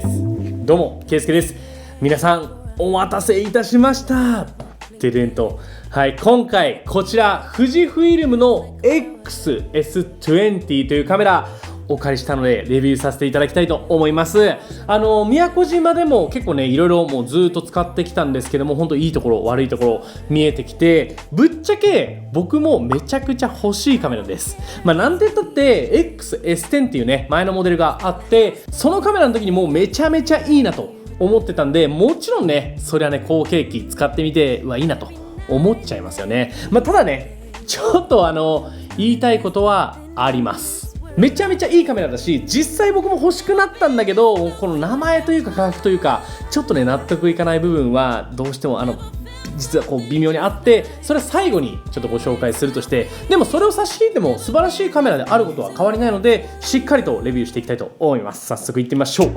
。どうも、ケイスケです。皆さん、お待たせいたしました。てれんと。はい、今回、こちら、富士フイルムの XS20 というカメラ、お借りしたのでレビューさせていただきたいと思います。宮古島でも結構ねいろいろもうずっと使ってきたんですけども、本当いいところ悪いところ見えてきて、ぶっちゃけ僕もめちゃくちゃ欲しいカメラです。なんて言ったって XS10 っていうね前のモデルがあって、そのカメラの時にもうめちゃめちゃいいなと思ってたんで、もちろんねそりゃね後継機使ってみていいなと思っちゃいますよね。ただねちょっと言いたいことはあります。めちゃめちゃいいカメラだし、実際僕も欲しくなったんだけど、この名前というか価格というかちょっとね納得いかない部分はどうしても実はこう微妙にあって、それは最後にちょっとご紹介するとして、でもそれを差し引いても素晴らしいカメラであることは変わりないので、しっかりとレビューしていきたいと思います。早速いってみましょう。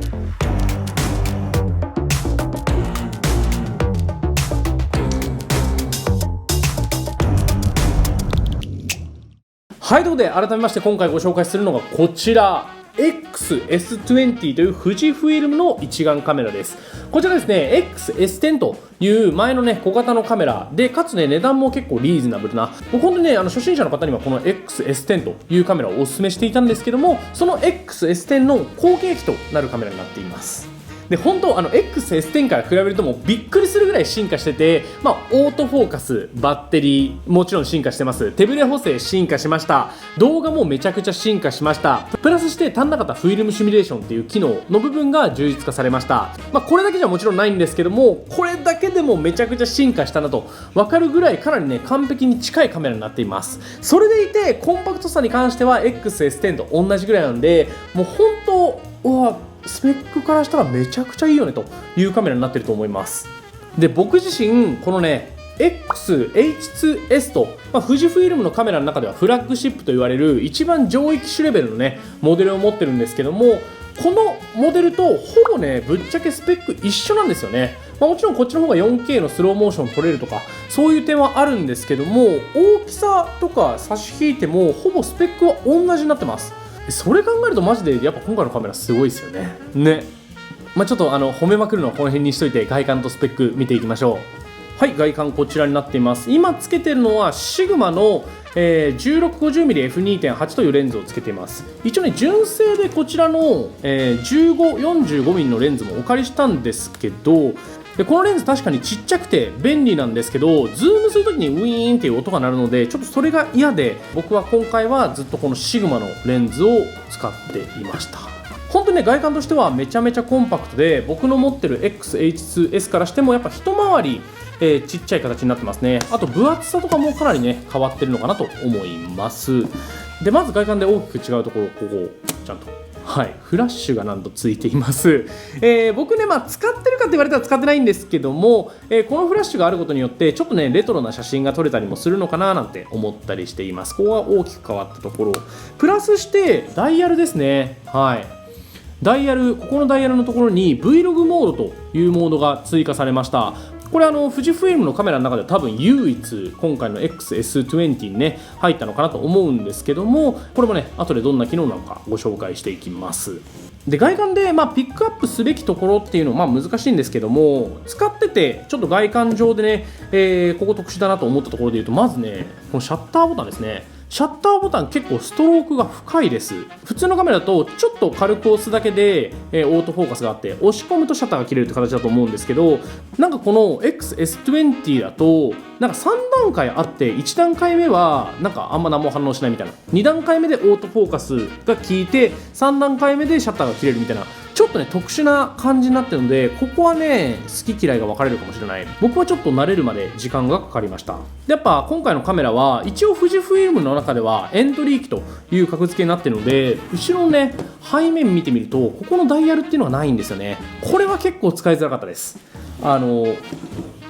はい、ということで改めまして今回ご紹介するのがこちら XS20 という富士フイルムの一眼カメラです。こちらですね XS10 という前のね小型のカメラで、かつね値段も結構リーズナブルな、僕本当にね初心者の方にはこの XS10 というカメラをお勧めしていたんですけども、その XS10 の後継機となるカメラになっています。で本当XS10 から比べるともうびっくりするぐらい進化してて、オートフォーカス、バッテリーもちろん進化してます。手ブレ補正進化しました。動画もめちゃくちゃ進化しました。プラスして足んなかったフィルムシミュレーションっていう機能の部分が充実化されました。これだけじゃもちろんないんですけども、これだけでもめちゃくちゃ進化したなと分かるぐらいかなりね完璧に近いカメラになっています。それでいてコンパクトさに関しては XS10 と同じぐらいなんで、もう本当スペックからしたらめちゃくちゃいいよねというカメラになっていると思います。で僕自身このね XH2S と、富士フイルムのカメラの中ではフラッグシップと言われる一番上位機種レベルのねモデルを持ってるんですけども、このモデルとほぼねぶっちゃけスペック一緒なんですよね。もちろんこっちの方が 4K のスローモーション撮れるとかそういう点はあるんですけども、大きさとか差し引いてもほぼスペックは同じになってます。それ考えるとマジでやっぱ今回のカメラすごいですよね。ちょっと褒めまくるのはこの辺にしといて、外観とスペック見ていきましょう。はい、外観こちらになっています。今つけてるのはシグマの、1650mmF2.8 というレンズをつけています。一応ね純正でこちらの、1545mm のレンズもお借りしたんですけど、でこのレンズ確かにちっちゃくて便利なんですけど、ズームするときにウィーンっていう音が鳴るのでちょっとそれが嫌で、僕は今回はずっとこのシグマのレンズを使っていました。本当にね外観としてはめちゃめちゃコンパクトで、僕の持ってる XH2S からしてもやっぱ一回りちっちゃい形になってますね。あと分厚さとかもかなりね変わってるのかなと思います。でまず外観で大きく違うところ、ここちゃんとフラッシュがなんとついています。僕ね使ってるかって言われたら使ってないんですけども、このフラッシュがあることによってちょっとねレトロな写真が撮れたりもするのかななんて思ったりしています。ここは大きく変わったところ、プラスしてダイヤルですね。ダイヤル、ここのダイヤルのところに Vlog モードというモードが追加されました。これ富士フイルムのカメラの中では多分唯一今回の XS20 にね入ったのかなと思うんですけども、これもね後でどんな機能なのかご紹介していきます。で外観でピックアップすべきところっていうのは難しいんですけども、使っててちょっと外観上でね、ここ特殊だなと思ったところでいうと、まずねこのシャッターボタンですね。シャッターボタン結構ストロークが深いです。普通のカメラだとちょっと軽く押すだけで、オートフォーカスがあって押し込むとシャッターが切れるって形だと思うんですけど、この XS20 だと3段階あって、1段階目はあんま何も反応しないみたいな、2段階目でオートフォーカスが効いて3段階目でシャッターが切れるみたいな、ちょっとね特殊な感じになってるので、ここはね好き嫌いが分かれるかもしれない。僕はちょっと慣れるまで時間がかかりました。でやっぱ今回のカメラは一応富士フイルムの中ではエントリー機という格付けになっているので、後ろのね背面見てみるとここのダイヤルっていうのはないんですよね。これは結構使いづらかったです。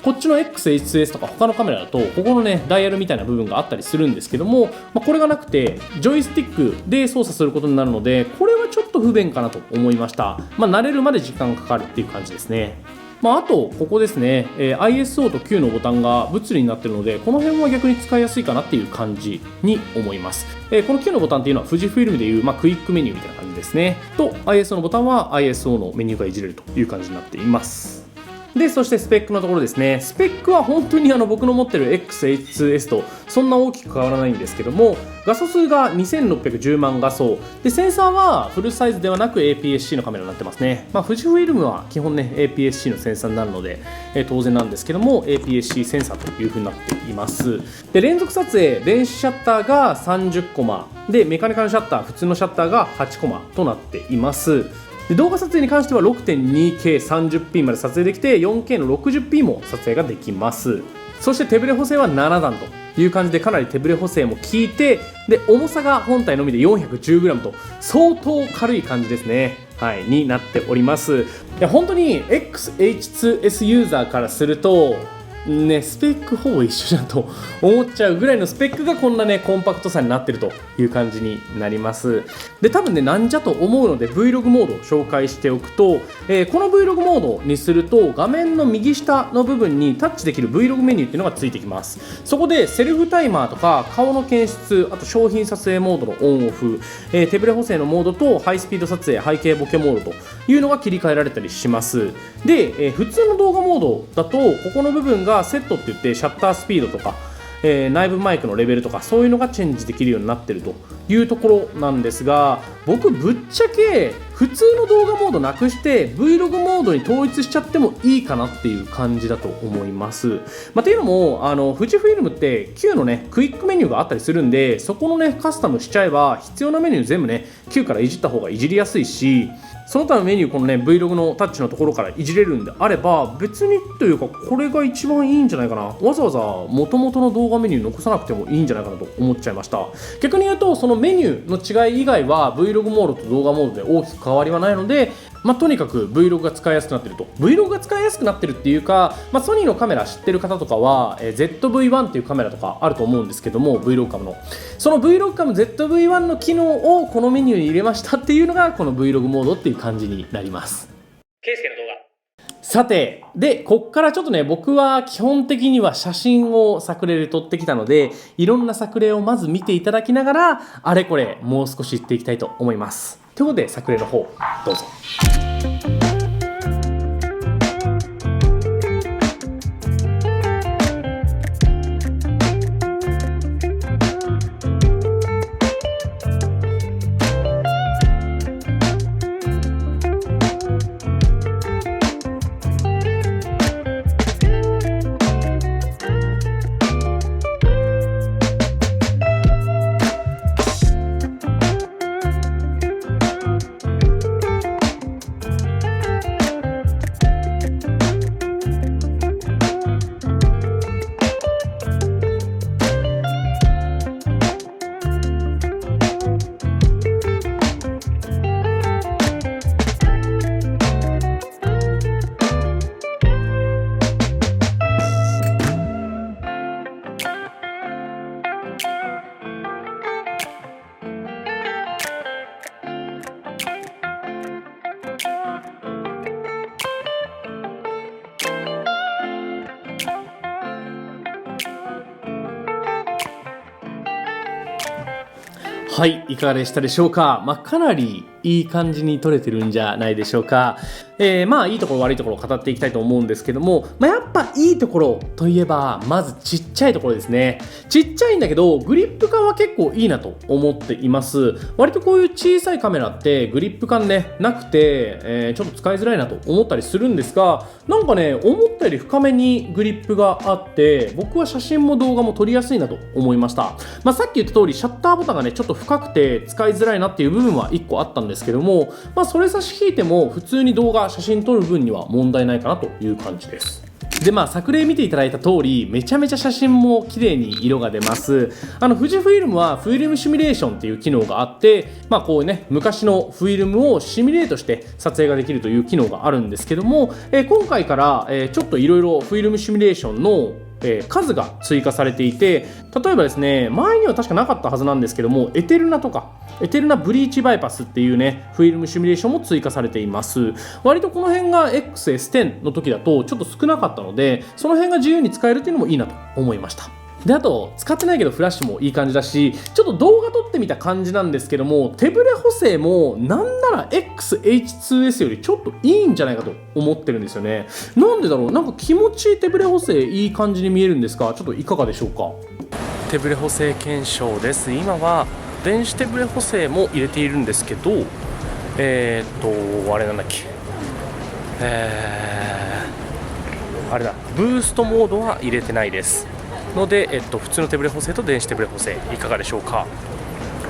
こっちの XH2S とか他のカメラだとここのねダイヤルみたいな部分があったりするんですけども、これがなくてジョイスティックで操作することになるので、これはちょっと不便かなと思いました。慣れるまで時間かかるっていう感じですね。あとここですね、ISO と Q のボタンが物理になっているので、この辺は逆に使いやすいかなっていう感じに思います。この Q のボタンっていうのは富士フイルムでいう、クイックメニューみたいな感じですね。と ISO のボタンは ISO のメニューがいじれるという感じになっています。でそしてスペックのところですね。スペックは本当に僕の持ってる XH2S とそんな大きく変わらないんですけども、画素数が2610万画素で、センサーはフルサイズではなく APS-C のカメラになってますね。富士フイルムは基本ね APS-C のセンサーになるので、当然なんですけども APS-C センサーという風になっています。で連続撮影電子シャッターが30コマで、メカニカルシャッター普通のシャッターが8コマとなっています。で動画撮影に関しては 6.2K30p まで撮影できて 4K の 60p も撮影ができます。そして手ブレ補正は7段という感じで、かなり手ブレ補正も効いて、で重さが本体のみで 410g と相当軽い感じですね、になっております。いや本当に XH2S ユーザーからするとね、スペックほぼ一緒じゃんと思っちゃうぐらいのスペックがこんなねコンパクトさになってるという感じになります。で多分ねなんじゃと思うので Vlog モードを紹介しておくと、この Vlog モードにすると画面の右下の部分にタッチできる Vlog メニューっていうのがついてきます。そこでセルフタイマーとか顔の検出、あと商品撮影モードのオンオフ、手ブレ補正のモードとハイスピード撮影背景ボケモードというのが切り替えられたりします。で、普通の動画モードだとここの部分がセットって言ってシャッタースピードとか、内部マイクのレベルとかそういうのがチェンジできるようになっているというところなんですが、僕ぶっちゃけ普通の動画モードなくして Vlog モードに統一しちゃってもいいかなっていう感じだと思います。っていうのも富士フイルムって Q のねクイックメニューがあったりするんで、そこのねカスタムしちゃえば必要なメニュー全部ね Q からいじった方がいじりやすいし、その他のメニューこのね Vlog のタッチのところからいじれるんであれば別にというかこれが一番いいんじゃないかな。わざわざ元々の動画メニュー残さなくてもいいんじゃないかなと思っちゃいました。逆に言うとそのメニューの違い以外は Vlog モードと動画モードで大きく変わりはないので、とにかく Vlog が使いやすくなってると。 Vlog が使いやすくなってるっていうか、ソニーのカメラ知ってる方とかは、ZV-1 っていうカメラとかあると思うんですけども、 Vlog カムのその Vlog カム ZV-1 の機能をこのメニューに入れましたっていうのがこの Vlog モードっていう感じになります。ケイスケの動画さて、でこっからちょっとね僕は基本的には写真を作例で撮ってきたので、いろんな作例をまず見ていただきながらあれこれもう少し言っていきたいと思います。ということで作例の方どうぞ。はい、いかがでしたでしょうか。かなりいい感じに撮れてるんじゃないでしょうか。いいところ悪いところを語っていきたいと思うんですけども、やっぱいいところといえばまずちっちゃいところですね。ちっちゃいんだけどグリップ感は結構いいなと思っています。割とこういう小さいカメラってグリップ感ねなくて、ちょっと使いづらいなと思ったりするんですが、なんかね思ったより深めにグリップがあって僕は写真も動画も撮りやすいなと思いました。さっき言った通りシャッターボタンがねちょっと深くて使いづらいなっていう部分は1個あったんですけども、それ差し引いても普通に動画写真撮る分には問題ないかなという感じです。で作例見ていただいた通りめちゃめちゃ写真も綺麗に色が出ます。富士フイルムはフィルムシミュレーションっていう機能があって、こうね昔のフィルムをシミュレートして撮影ができるという機能があるんですけども、今回から、ちょっといろいろフィルムシミュレーションの数が追加されていて、例えばですね、前には確かなかったはずなんですけども、エテルナとかエテルナブリーチバイパスっていうねフィルムシミュレーションも追加されています。割とこの辺が XS10 の時だとちょっと少なかったので、その辺が自由に使えるっていうのもいいなと思いました。で、あと使ってないけどフラッシュもいい感じだし、ちょっと動画撮ってみた感じなんですけども、手ブレ補正もなんなら XH2S よりちょっといいんじゃないかと思ってるんですよね。なんでだろう、なんか気持ちいい手ブレ補正いい感じに見えるんですが、ちょっといかがでしょうか。手ブレ補正検証です。今は電子手ブレ補正も入れているんですけど、あれなんだっけ、あれだ、ブーストモードは入れてないですので、普通の手ブレ補正と電子手ブレ補正いかがでしょうか。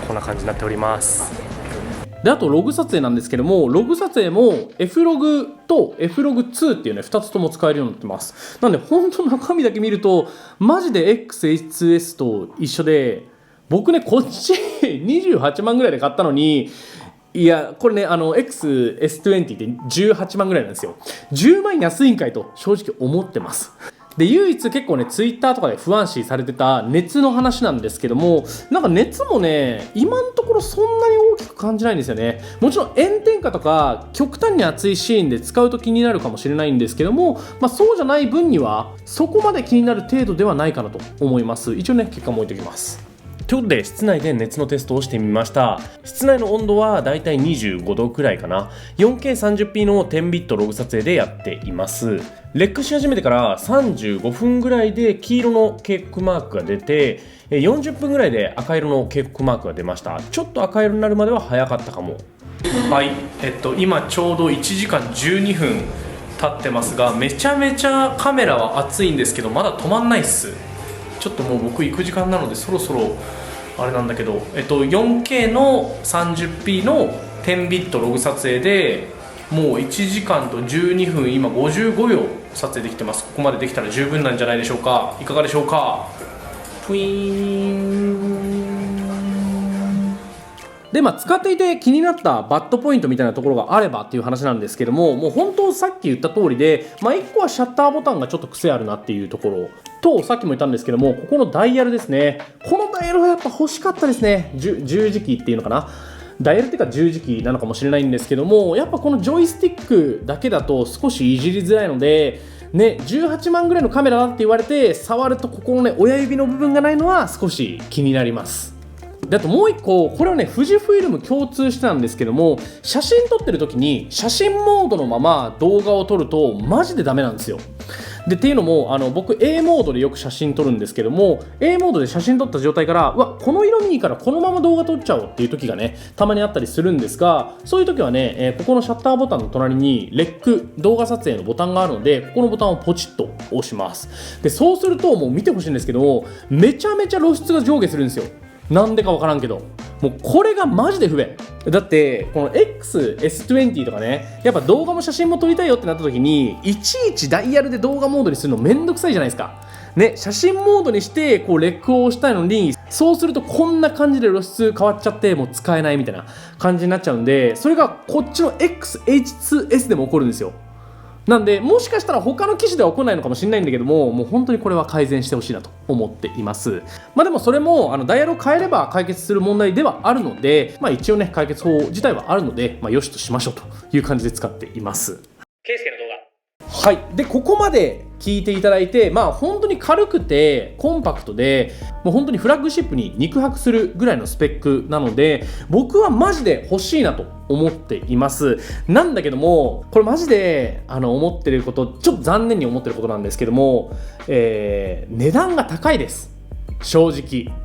こんな感じになっております。で、あとログ撮影なんですけども、ログ撮影も F ログと F ログ2っていうね2つとも使えるようになってます。なんで本当中身だけ見るとマジで XH2S と一緒で、僕ねこっち28万ぐらいで買ったのに、いやこれねXS20 って18万ぐらいなんですよ。10万安いんかいと正直思ってます。で、唯一結構ねツイッターとかで不安視されてた熱の話なんですけども、なんか熱もね今のところそんなに大きく感じないんですよね。もちろん炎天下とか極端に暑いシーンで使うと気になるかもしれないんですけども、そうじゃない分にはそこまで気になる程度ではないかなと思います。一応ね結果も置いておきます。ということで室内で熱のテストをしてみました。室内の温度はだいたい25度くらいかな。 4K30p の10ビットログ撮影でやっています。レックし始めてから35分ぐらいで黄色の警告マークが出て、40分ぐらいで赤色の警告マークが出ました。ちょっと赤色になるまでは早かったかも。はい、今ちょうど1時間12分経ってますが、めちゃめちゃカメラは熱いんですけどまだ止まんないっす。ちょっともう僕行く時間なのでそろそろあれなんだけど、4K の 30p の10ビットログ撮影でもう1時間と12分今55秒撮影できてます。ここまでできたら十分なんじゃないでしょうか。いかがでしょうか。プイーンで、使っていて気になったバッドポイントみたいなところがあればっていう話なんですけども、もう本当さっき言った通りで、1個はシャッターボタンがちょっと癖あるなっていうところと、さっきも言ったんですけども、ここのダイヤルですね。このダイヤルはやっぱ欲しかったですね。十字キーっていうのかな、ダイヤルっていうか十字キーなのかもしれないんですけども、やっぱこのジョイスティックだけだと少しいじりづらいのでね、18万ぐらいのカメラだって言われて触るとここのね親指の部分がないのは少し気になります。で、あともう一個、これはね富士フイルム共通してたんですけども、写真撮ってる時に写真モードのまま動画を撮るとマジでダメなんですよ。でっていうのも僕 A モードでよく写真撮るんですけども、 A モードで写真撮った状態からこの色味いいからこのまま動画撮っちゃおうっていう時がねたまにあったりするんですが、そういう時はね、ここのシャッターボタンの隣にレック動画撮影のボタンがあるので、ここのボタンをポチッと押します。でそうするともう見てほしいんですけども、めちゃめちゃ露出が上下するんですよ。なんでかわからんけど、もうこれがマジで不便だって、この XS20 とかね、やっぱ動画も写真も撮りたいよってなった時にいちいちダイヤルで動画モードにするのめんどくさいじゃないですかね。写真モードにしてこうレックを押したいのに、そうするとこんな感じで露出変わっちゃってもう使えないみたいな感じになっちゃうんで、それがこっちの XH2S でも起こるんですよ。なんでもしかしたら他の機種では起こらないのかもしれないんだけども、もう本当にこれは改善してほしいなと思っています。でもそれもダイヤルを変えれば解決する問題ではあるので、一応ね解決法自体はあるので、よしとしましょうという感じで使っています。ケイスケの動画、はい。でここまで聞いていただいて、本当に軽くてコンパクトで、もう本当にフラッグシップに肉薄するぐらいのスペックなので、僕はマジで欲しいなと思っています。なんだけども、これマジで思ってること、ちょっと残念に思ってることなんですけども、値段が高いです。正直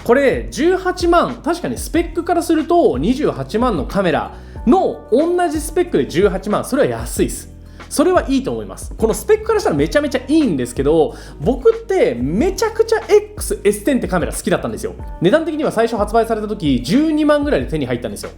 これ18万、確かにスペックからすると28万のカメラの同じスペックで18万、それは安いです。それはいいと思います。このスペックからしたらめちゃめちゃいいんですけど、僕ってめちゃくちゃ XS10 ってカメラ好きだったんですよ。値段的には最初発売された時12万ぐらいで手に入ったんですよ。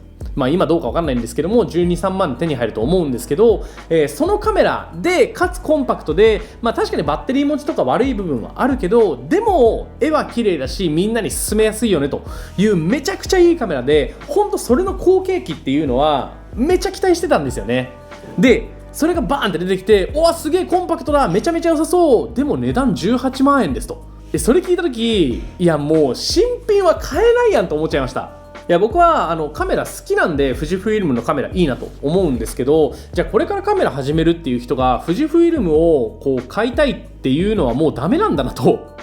今どうかわかんないんですけども、12、3万で手に入ると思うんですけど、そのカメラでかつコンパクトで、確かにバッテリー持ちとか悪い部分はあるけど、でも絵は綺麗だしみんなに勧めやすいよねというめちゃくちゃいいカメラで、ほんとそれの後継機っていうのはめちゃ期待してたんですよね。でそれがバーンって出てきて、おわすげえコンパクトだ、めちゃめちゃ良さそう、でも値段18万円ですと。それ聞いた時、いやもう新品は買えないやんと思っちゃいました。いや僕はカメラ好きなんで富士フイルムのカメラいいなと思うんですけど、じゃあこれからカメラ始めるっていう人が富士フイルムをこう買いたいっていうのはもうダメなんだなと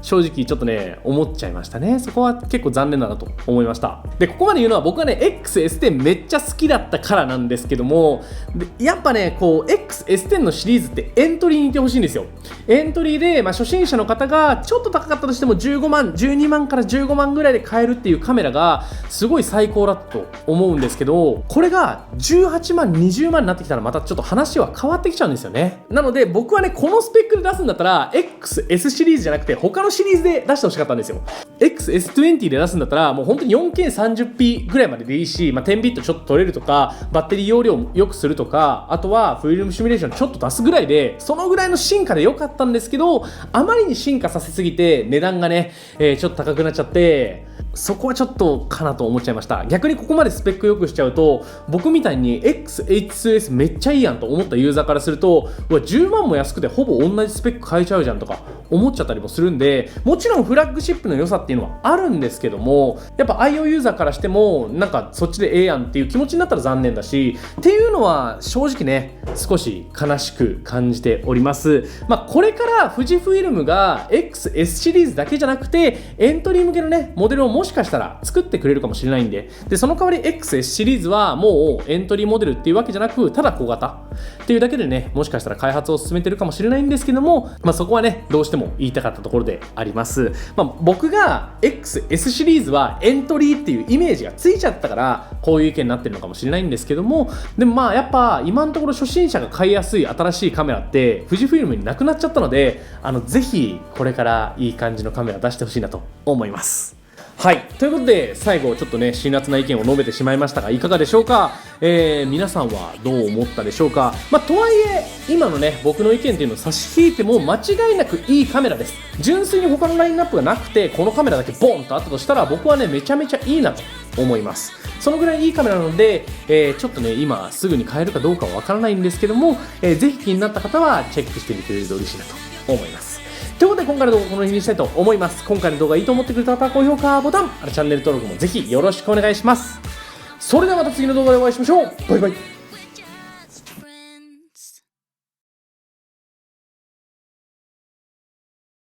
正直ちょっとね思っちゃいましたね。そこは結構残念だなと思いました。でここまで言うのは僕はね XS10 めっちゃ好きだったからなんですけども、でやっぱねこう XS10 のシリーズってエントリーにいてほしいんですよ。エントリーで、初心者の方がちょっと高かったとしても15万12万から15万ぐらいで買えるっていうカメラがすごい最高だと思うんですけど、これが18万20万になってきたらまたちょっと話は変わってきちゃうんですよね。なので僕はねこのスペックで出すんだったら XS シリーズじゃなくて他のシリーズで出してほしかったんですよ。 XS20 で出すんだったらもう本当に 4K30p ぐらいまででいいし、10ビットちょっと取れるとかバッテリー容量を良くするとか、あとはフィルムシミュレーションちょっと出すぐらいで、そのぐらいの進化で良かったんですけど、あまりに進化させすぎて値段がね、ちょっと高くなっちゃって、そこはちょっとかなと思っちゃいました。逆にここまでスペック良くしちゃうと、僕みたいに XH2S めっちゃいいやんと思ったユーザーからすると、うわ10万も安くてほぼ同じスペック変えちゃうじゃんとか思っちゃったりもするんで、もちろんフラッグシップの良さっていうのはあるんですけども、やっぱ IO ユーザーからしてもなんかそっちでええやんっていう気持ちになったら残念だしっていうのは正直ね少し悲しく感じております。これから富士フイルムが XS シリーズだけじゃなくてエントリー向けのねモデルをもしかしたら作ってくれるかもしれないんで、その代わり XS シリーズはもうエントリーモデルっていうわけじゃなくただ小型っていうだけでね、もしかしたら開発を進めてるかもしれないんですけども、そこはねどうしても言いたかったところであります。僕が XS シリーズはエントリーっていうイメージがついちゃったからこういう意見になってるのかもしれないんですけども、でもやっぱ今のところ初心者が買いやすい新しいカメラって富士フイルムになくなっちゃったので、ぜひこれからいい感じのカメラ出してほしいなと思います。はい、ということで最後ちょっとね辛辣な意見を述べてしまいましたがいかがでしょうか。皆さんはどう思ったでしょうか。とはいえ今のね僕の意見っていうのを差し引いても間違いなくいいカメラです。純粋に他のラインナップがなくてこのカメラだけボンとあったとしたら僕はねめちゃめちゃいいなと思います。そのぐらいいいカメラなので、ちょっとね今すぐに買えるかどうかはわからないんですけども、ぜひ気になった方はチェックしてみてくれると嬉しいなと思います。ということで今回の動画はこの辺にしたいと思います。今回の動画いいと思ってくれた方は高評価ボタン、チャンネル登録もぜひよろしくお願いします。それではまた次の動画でお会いしましょう。バイバイ。